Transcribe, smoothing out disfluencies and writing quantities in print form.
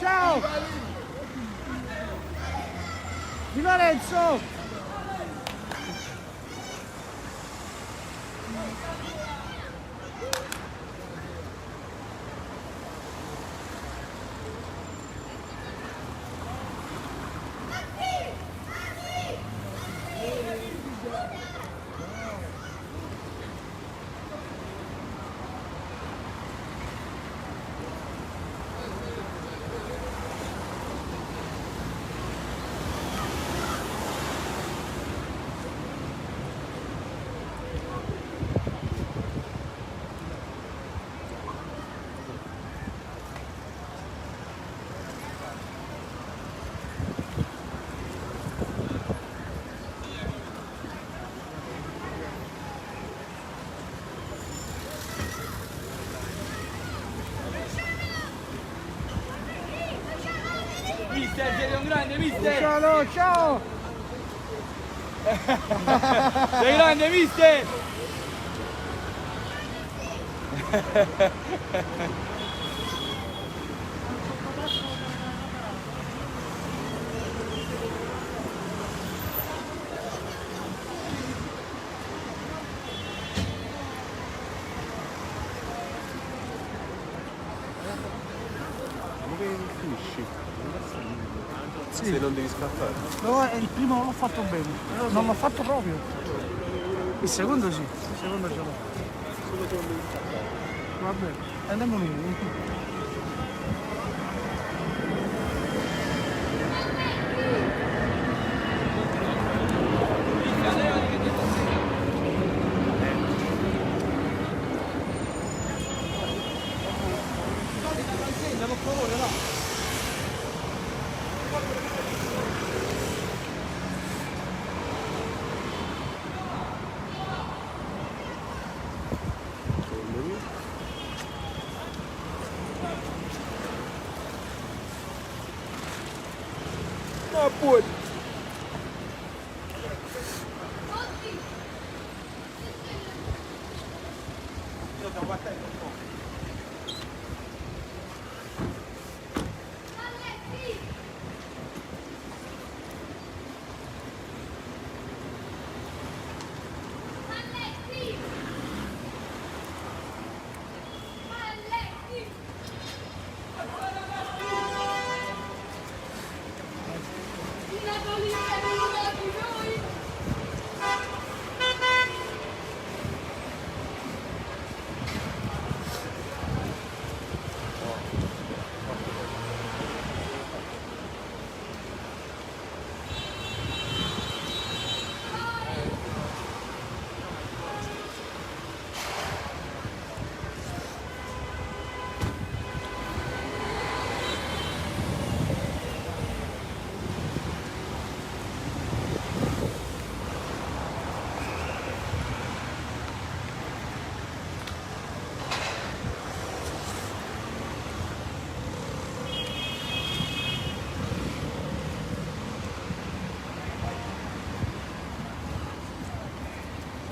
ciao! Di Lorenzo! Mister, siete un grande, mister! Ciao, ciao! Sei grande, mister! Dove finisci? Sì. Se non devi scappare. No, il primo non l'ho fatto bene, non l'ho fatto proprio. Il secondo sì, il secondo ce l'ho. Solo se non devi scappare. Va bene, andiamo noi. Andiamo per favore, là! Ma poi